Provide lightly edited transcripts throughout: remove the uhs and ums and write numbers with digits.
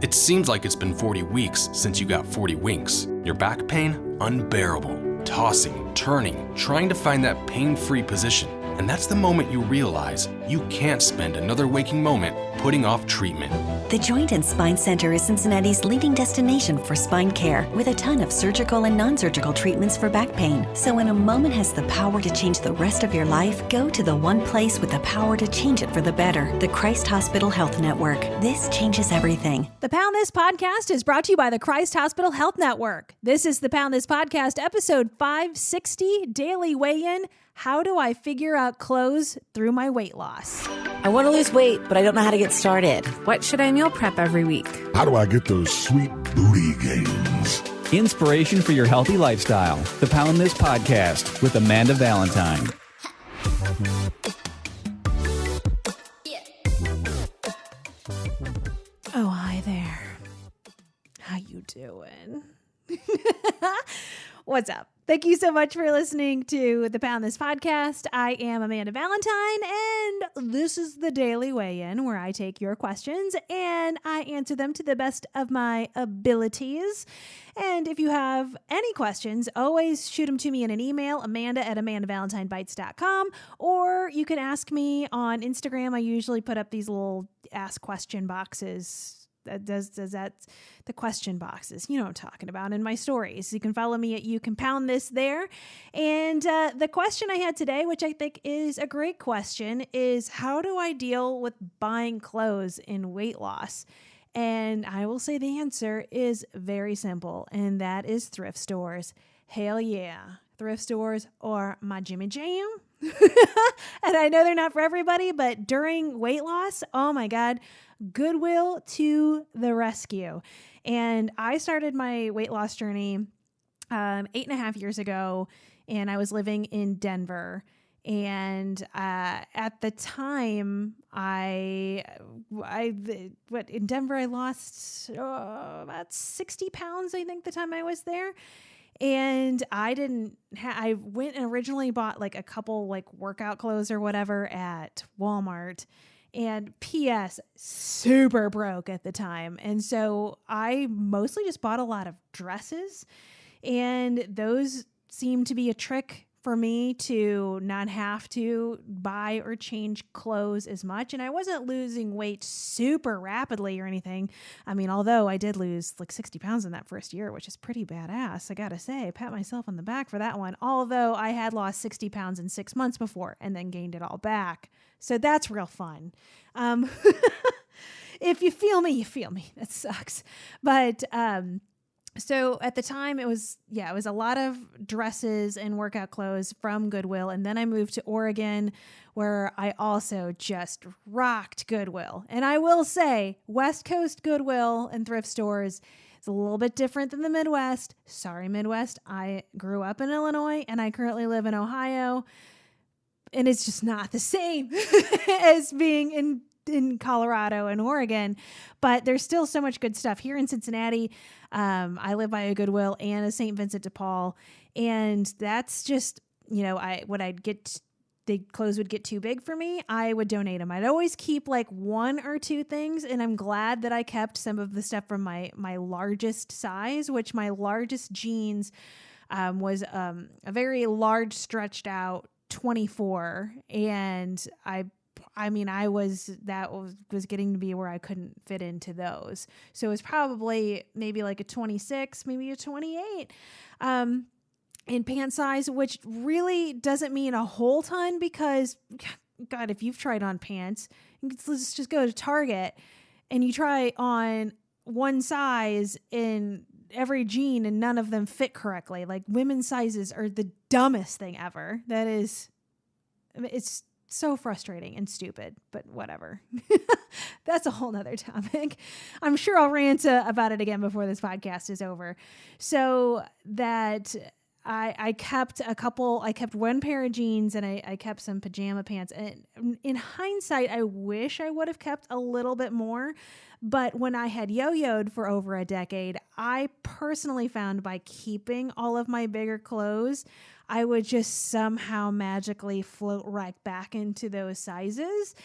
It seems like it's been 40 weeks since you got 40 winks. Your back pain? Unbearable. Tossing, turning, trying to find that pain-free position. And that's the moment you realize you can't spend another waking moment putting off treatment. The Joint and Spine Center is Cincinnati's leading destination for spine care, with a ton of surgical and non-surgical treatments for back pain. So when a moment has the power to change the rest of your life, go to the one place with the power to change it for the better, the Christ Hospital Health Network. This changes everything. The Pound This Podcast is brought to you by the Christ Hospital Health Network. This is the Pound This Podcast, episode 560, Daily Weigh-In. How do I figure out clothes through my weight loss? I want to lose weight, but I don't know how to get started. What should I meal prep every week? How do I get those sweet booty gains? Inspiration for your healthy lifestyle. The Pound This Podcast with Amanda Valentine. Oh, hi there. How you doing? What's up? Thank you so much for listening to the Pound This Podcast. I am Amanda Valentine, and this is the Daily Weigh-In, where I take your questions and I answer them to the best of my abilities. And if you have any questions, always shoot them to me in an email, amanda@amandavalentinebites.com, or you can ask me on Instagram. I usually put up these little ask question boxes. Does that the question boxes, you know what I'm talking about, in my stories. You can follow me at You Can Pound This there. And the question I had today, which I think is a great question, is how do I deal with buying clothes in weight loss? And I will say the answer is very simple, and that is thrift stores. Hell yeah. Thrift stores are my Jimmy Jam. And I know they're not for everybody, but during weight loss, oh my God, Goodwill to the rescue. And I started my weight loss journey 8.5 years ago, and I was living in Denver. And at the time, in Denver, I lost about 60 pounds, I think, the time I was there. And I went and originally bought like a couple like workout clothes or whatever at Walmart. And P.S., super broke at the time. And so I mostly just bought a lot of dresses. And those seemed to be a trick for me to not have to buy or change clothes as much. And I wasn't losing weight super rapidly or anything. I mean, although I did lose like 60 pounds in that first year, which is pretty badass, I gotta say. Pat myself on the back for that one. Although I had lost 60 pounds in 6 months before and then gained it all back. So that's real fun. If you feel me, you feel me. That sucks. But so at the time it was a lot of dresses and workout clothes from Goodwill. And then I moved to Oregon, where I also just rocked Goodwill. And I will say, West Coast Goodwill and thrift stores is a little bit different than the Midwest. Sorry, Midwest. I grew up in Illinois and I currently live in Ohio. And it's just not the same as being in Colorado and Oregon, but there's still so much good stuff here in Cincinnati. I live by a Goodwill and a St. Vincent de Paul, and that's just, the clothes would get too big for me, I would donate them. I'd always keep like one or two things, and I'm glad that I kept some of the stuff from my largest size, which my largest jeans was a very large, stretched out 24, and I was getting to be where I couldn't fit into those. So it was probably maybe like a 26, maybe a 28 in pant size, which really doesn't mean a whole ton because, God, if you've tried on pants, let's just go to Target and you try on one size in every jean and none of them fit correctly. Like, women's sizes are the dumbest thing ever. It's so frustrating and stupid, but whatever. That's a whole nother topic. I'm sure I'll rant about it again before this podcast is over. So that I kept one pair of jeans and I kept some pajama pants. And in hindsight, I wish I would have kept a little bit more. But when I had yo-yoed for over a decade, I personally found by keeping all of my bigger clothes, I would just somehow magically float right back into those sizes.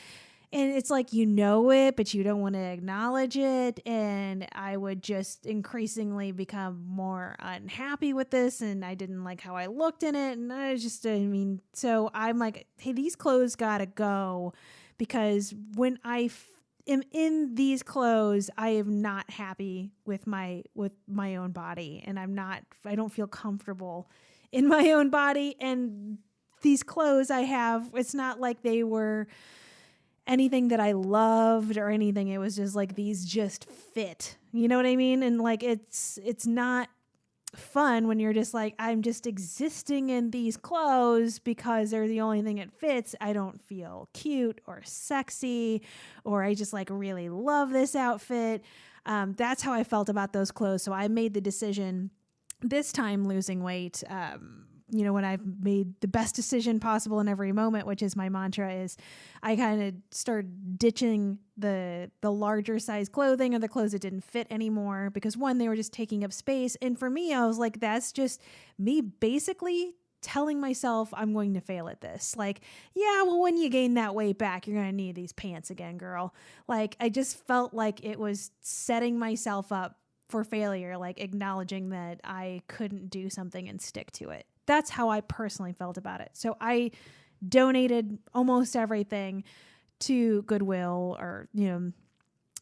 And it's like, you know it, but you don't want to acknowledge it. And I would just increasingly become more unhappy with this. And I didn't like how I looked in it. And so I'm like, hey, these clothes gotta go, because when I am in these clothes, I am not happy with my own body. And I don't feel comfortable in my own body. And these clothes I have, it's not like they were anything that I loved or anything. It was just like, these just fit, you know what I mean? And like, it's not fun when you're just like, I'm just existing in these clothes because they're the only thing that fits. I don't feel cute or sexy, or I just like really love this outfit. That's how I felt about those clothes. So I made the decision this time, losing weight, when I've made the best decision possible in every moment, which is my mantra, is I kind of started ditching the larger size clothing or the clothes that didn't fit anymore, because one, they were just taking up space. And for me, I was like, that's just me basically telling myself I'm going to fail at this. Like, yeah, well, when you gain that weight back, you're going to need these pants again, girl. Like, I just felt like it was setting myself up for failure, like acknowledging that I couldn't do something and stick to it. That's how I personally felt about it. So I donated almost everything to Goodwill, or,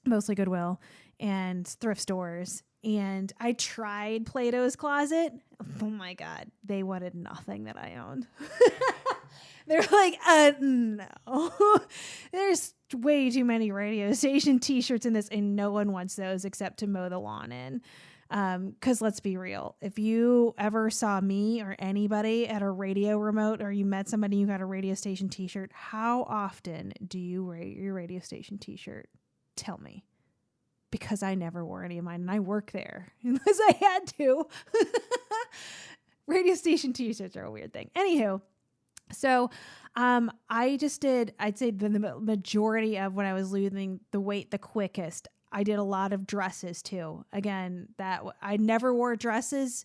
mostly Goodwill and thrift stores. And I tried Plato's Closet. Oh my God. They wanted nothing that I owned. They're like, no. There's way too many radio station t-shirts in this, and no one wants those except to mow the lawn in. Because let's be real, if you ever saw me or anybody at a radio remote, or you met somebody who got a radio station t-shirt, how often do you wear your radio station t-shirt? Tell me. Because I never wore any of mine, and I work there unless I had to. Radio station t-shirts are a weird thing. Anywho, so I just did, I'd say the majority of when I was losing the weight the quickest, I did a lot of dresses too. Again, that I never wore dresses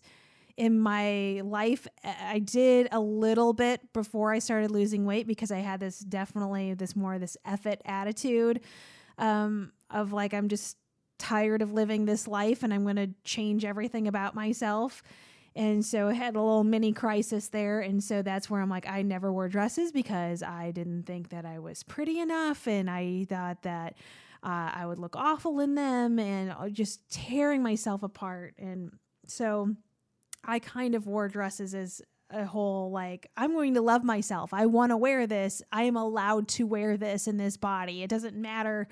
in my life. I did a little bit before I started losing weight, because I had this F it attitude of like, I'm just tired of living this life and I'm going to change everything about myself. And so I had a little mini crisis there. And so that's where I'm like, I never wore dresses because I didn't think that I was pretty enough. And I thought that I would look awful in them, and just tearing myself apart. And so I kind of wore dresses as a whole, like, I'm going to love myself. I want to wear this. I am allowed to wear this in this body. It doesn't matter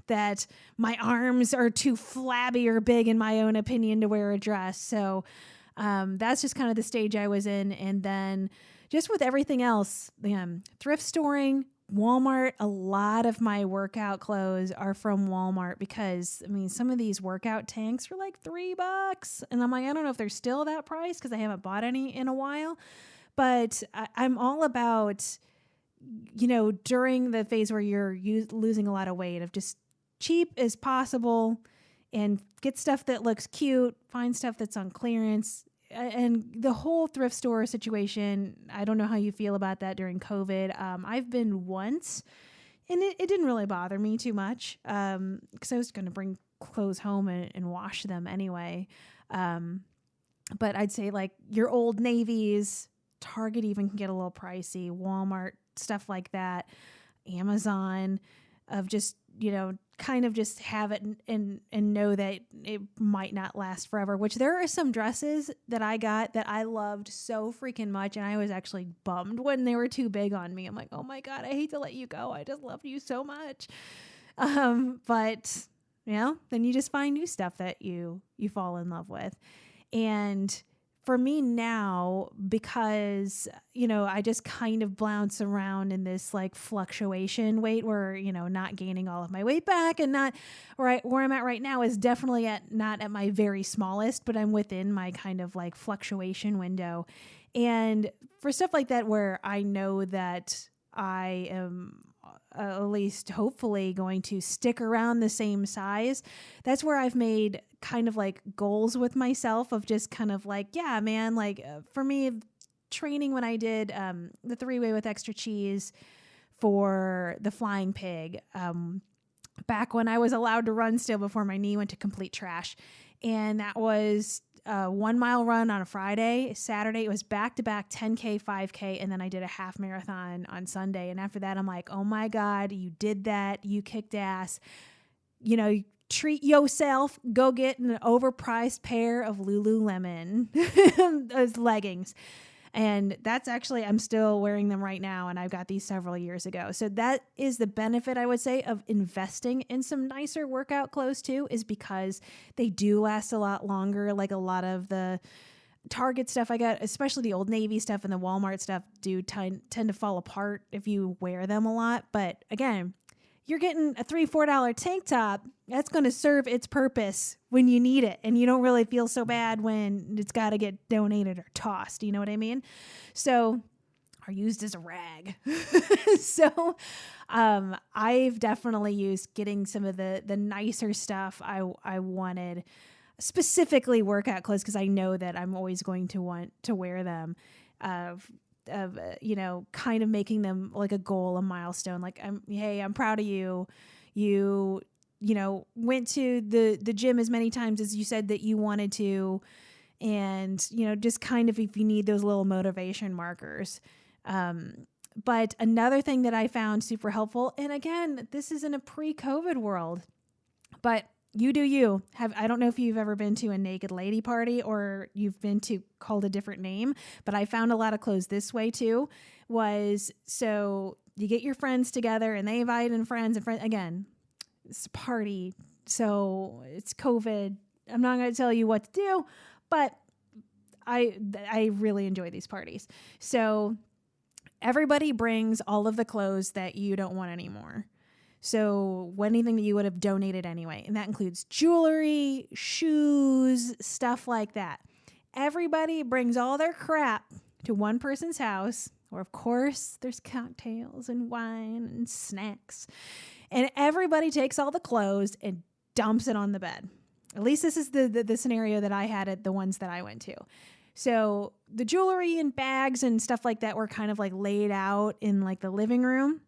that my arms are too flabby or big, in my own opinion, to wear a dress. So that's just kind of the stage I was in. And then just with everything else, thrift storing, Walmart, a lot of my workout clothes are from Walmart, because some of these workout tanks were like $3. And I'm like, I don't know if they're still that price, because I haven't bought any in a while, but I'm all about, during the phase where you're losing a lot of weight, of just cheap as possible and get stuff that looks cute, find stuff that's on clearance. And the whole thrift store situation, I don't know how you feel about that during COVID. I've been once, and it didn't really bother me too much, because I was going to bring clothes home and wash them anyway. But I'd say like your Old Navies, Target even can get a little pricey, Walmart, stuff like that, Amazon, of just, kind of just have it and know that it might not last forever, which there are some dresses that I got that I loved so freaking much. And I was actually bummed when they were too big on me. I'm like, oh my God, I hate to let you go. I just love you so much. But then you just find new stuff that you fall in love with. And for me now, because, I just kind of bounce around in this like fluctuation weight where, not gaining all of my weight back, and not right where I'm at right now is definitely not at my very smallest, but I'm within my kind of like fluctuation window. And for stuff like that, where I know that I am at least hopefully going to stick around the same size, that's where I've made kind of like goals with myself of just kind of like, yeah, man, like for me, training when I did the 3-way with extra cheese for the Flying Pig. Back when I was allowed to run still before my knee went to complete trash. And that was a 1 mile run on a Friday. Saturday, it was back-to-back 10K, 5K, and then I did a half marathon on Sunday. And after that, I'm like, oh my God, you did that. You kicked ass. You know, treat yourself. Go get an overpriced pair of Lululemon those leggings. And that's actually, I'm still wearing them right now, and I've got these several years ago. So that is the benefit, I would say, of investing in some nicer workout clothes too, is because they do last a lot longer. Like a lot of the Target stuff I got, especially the Old Navy stuff and the Walmart stuff, do tend to fall apart if you wear them a lot. But again, you're getting a $3-4 tank top that's going to serve its purpose when you need it. And you don't really feel so bad when it's got to get donated or tossed. You know what I mean? So, or used as a rag. So, I've definitely used getting some of the nicer stuff I wanted, specifically workout clothes, because I know that I'm always going to want to wear them. You know, kind of making them like a goal, a milestone. Like, I'm proud of you. You know, went to the gym as many times as you said that you wanted to. And, you know, just kind of if you need those little motivation markers. But another thing that I found super helpful, and again, this is in a pre-COVID world, but you do you. I don't know if you've ever been to a naked lady party or you've been to called a different name, but I found a lot of clothes this way too. So you get your friends together and they invite in friends. Again, it's a party, so it's COVID. I'm not going to tell you what to do, but I really enjoy these parties. So everybody brings all of the clothes that you don't want anymore. So anything that you would have donated anyway, and that includes jewelry, shoes, stuff like that. Everybody brings all their crap to one person's house, where of course there's cocktails and wine and snacks. And everybody takes all the clothes and dumps it on the bed. At least this is the scenario that I had at the ones that I went to. So the jewelry and bags and stuff like that were kind of like laid out in like the living room.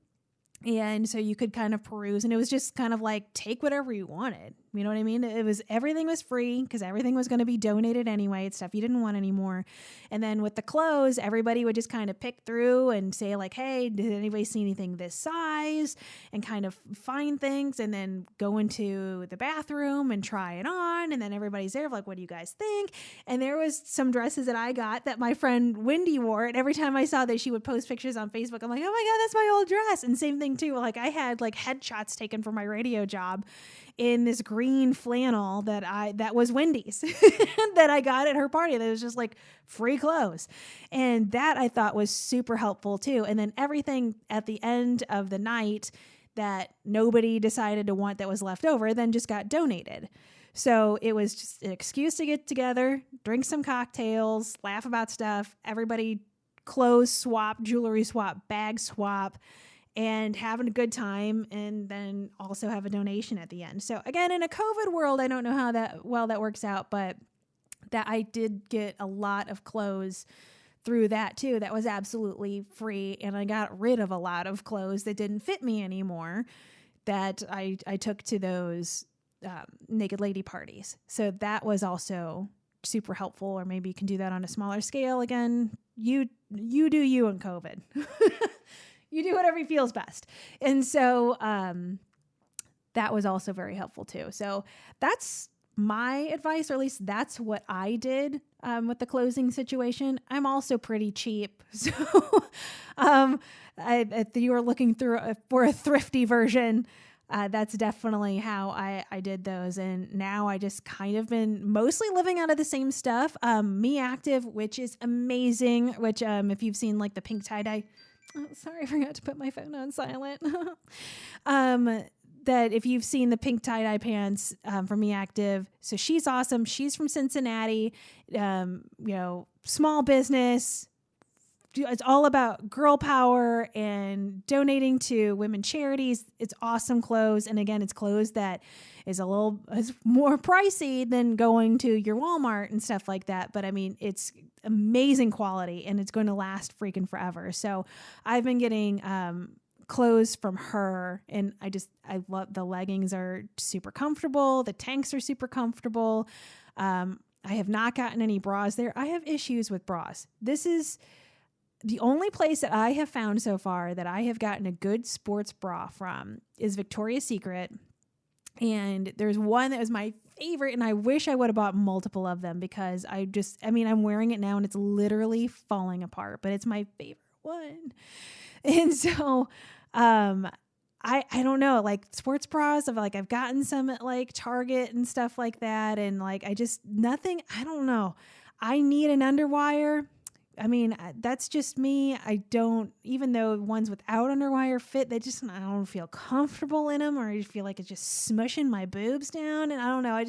And so you could kind of peruse, and it was just kind of like, take whatever you wanted. You know what I mean? Everything was free because everything was going to be donated anyway. It's stuff you didn't want anymore. And then with the clothes, everybody would just kind of pick through and say like, hey, did anybody see anything this size? And kind of find things and then go into the bathroom and try it on. And then everybody's there like, what do you guys think? And there was some dresses that I got that my friend Wendy wore. And every time I saw that she would post pictures on Facebook, I'm like, oh my God, that's my old dress. And same thing too. Like I had like headshots taken for my radio job in this green flannel that was Wendy's that I got at her party. That was just like free clothes. And that I thought was super helpful too. And then everything at the end of the night that nobody decided to want that was left over then just got donated. So it was just an excuse to get together, drink some cocktails, laugh about stuff, everybody clothes swap, jewelry swap, bag swap, and having a good time, and then also have a donation at the end. So again, in a COVID world, I don't know how that works out, but that I did get a lot of clothes through that too. That was absolutely free, and I got rid of a lot of clothes that didn't fit me anymore that I took to those naked lady parties. So that was also super helpful, or maybe you can do that on a smaller scale. Again, you do you in COVID. You do whatever feels best. And so that was also very helpful too. So that's my advice, or at least that's what I did with the closing situation. I'm also pretty cheap. So if you are looking for a thrifty version, that's definitely how I did those. And now I just kind of been mostly living out of the same stuff. Me Active, which is amazing, which if you've seen like the pink tie-dye, oh, sorry, I forgot to put my phone on silent. That if you've seen the pink tie-dye pants from Me Active, so she's awesome. She's from Cincinnati, small business. It's all about girl power and donating to women charities. It's awesome clothes. And again, it's clothes that is more pricey than going to your Walmart and stuff like that. But I mean, it's amazing quality and it's going to last freaking forever. So I've been getting clothes from her, and I love the leggings are super comfortable. The tanks are super comfortable. I have not gotten any bras there. I have issues with bras. This is the only place that I have found so far that I have gotten a good sports bra from is Victoria's Secret. And there's one that was my favorite, and I wish I would have bought multiple of them because I'm wearing it now and it's literally falling apart, but it's my favorite one. And so, I don't know, like sports bras I've gotten some at like Target and stuff like that. And like, I don't know. I need an underwire. I mean, that's just me. Even though ones without underwire fit, I don't feel comfortable in them, or I feel like it's just smushing my boobs down. And I don't know.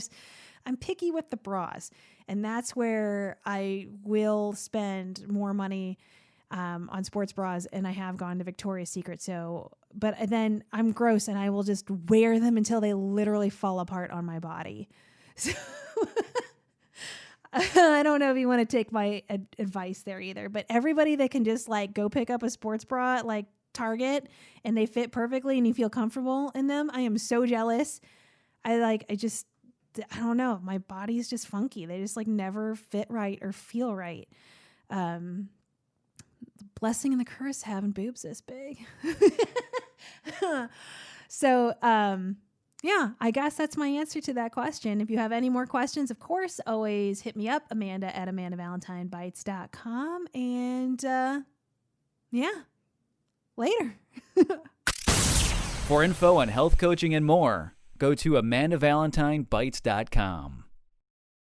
I'm picky with the bras, and that's where I will spend more money on sports bras, and I have gone to Victoria's Secret. But then I'm gross, and I will just wear them until they literally fall apart on my body. So I don't know if you want to take my advice there either, but everybody that can just like go pick up a sports bra at like Target and they fit perfectly and you feel comfortable in them, I am so jealous. I don't know. My body is just funky. They just like never fit right or feel right. The blessing and the curse having boobs this big. So, yeah, I guess that's my answer to that question. If you have any more questions, of course, always hit me up, Amanda@AmandaValentineBites.com. And yeah, later. For info on health coaching and more, go to AmandaValentineBites.com.